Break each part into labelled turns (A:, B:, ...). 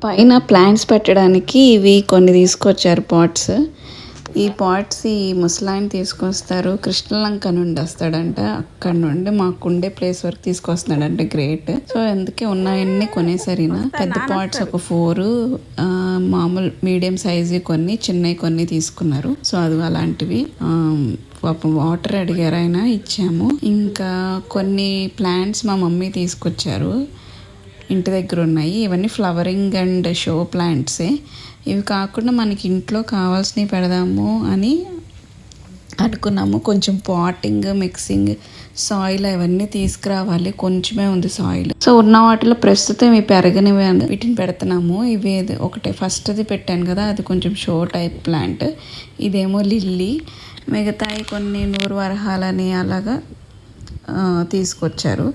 A: పైన ప్లాంట్స్ పెట్టడానికి ఇవి కొన్ని తీసుకొచ్చారు పాట్స్. ఈ పాట్స్ ఈ ముసలాయన తీసుకొస్తారు, కృష్ణలంక నుండి వస్తాడంట. అక్కడ నుండి మాకుండే ప్లేస్ వరకు తీసుకొస్తున్నాడంటే గ్రేట్. సో అందుకే ఉన్నాయన్నీ కొనేసరినా పెద్ద పాట్స్ ఒక 4, మామూలు మీడియం సైజు కొన్ని, చిన్నవి కొన్ని తీసుకున్నారు. సో అది అలాంటివి పాపం వాటర్ అడిగారు, ఆయన ఇచ్చాము. ఇంకా కొన్ని ప్లాంట్స్ మా మమ్మీ తీసుకొచ్చారు, ఇంటి దగ్గర ఉన్నాయి. ఇవన్నీ ఫ్లవరింగ్ అండ్ షో ప్లాంట్సే. ఇవి కాకుండా మనకి ఇంట్లో కావాల్సినవి పెడదాము అని అనుకున్నాము. కొంచెం పాటింగ్, మిక్సింగ్, సాయిల్ అవన్నీ తీసుకురావాలి. కొంచెమే ఉంది సాయిల్. సో ఉన్న వాటిలో ప్రస్తుతం ఇవి పెరగనివి వీటిని పెడుతున్నాము. ఇవి ఒకటే ఫస్ట్ది పెట్టాను కదా, అది కొంచెం షో టైప్ ప్లాంట్. ఇదేమో లిల్లీ. మిగతాయి కొన్ని నూరు వరహాలని అలాగా తీసుకొచ్చారు.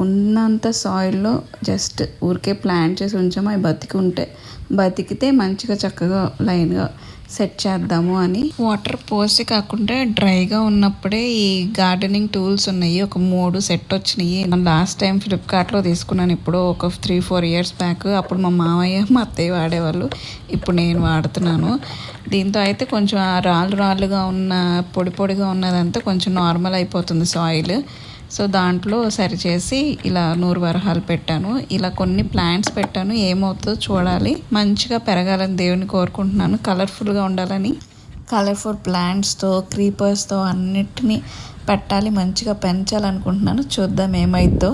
A: ఉన్నంత సాయిల్లో జస్ట్ ఊరికే ప్లాంట్ చేసి ఉంచాము. అవి బతికితే మంచిగా చక్కగా లైన్గా సెట్ చేద్దాము అని. వాటర్ పోసి కాకుండా డ్రైగా ఉన్నప్పుడే ఈ గార్డెనింగ్ టూల్స్ ఉన్నాయి. ఒక 3 సెట్ వచ్చినాయి. లాస్ట్ టైం ఫ్లిప్కార్ట్లో తీసుకున్నాను, ఇప్పుడు ఒక 3-4 ఇయర్స్ బ్యాక్. అప్పుడు మా మామయ్య మా అత్తయ్య వాడేవాళ్ళు, ఇప్పుడు నేను వాడుతున్నాను. దీంతో అయితే కొంచెం రాళ్ళుగా ఉన్న పొడిగా ఉన్నదంతా కొంచెం నార్మల్ అయిపోతుంది సాయిల్. సో దాంట్లో సరిచేసి ఇలా 100 వరహాలు పెట్టాను. ఇలా కొన్ని ప్లాంట్స్ పెట్టాను, ఏమవుతుందో చూడాలి. మంచిగా పెరగాలని దేవుని కోరుకుంటున్నాను, కలర్ఫుల్గా ఉండాలని. కలర్ఫుల్ ప్లాంట్స్తో, క్రీపర్స్తో అన్నిటినీ పెట్టాలి, మంచిగా పెంచాలనుకుంటున్నాను. చూద్దాం ఏమైద్దో.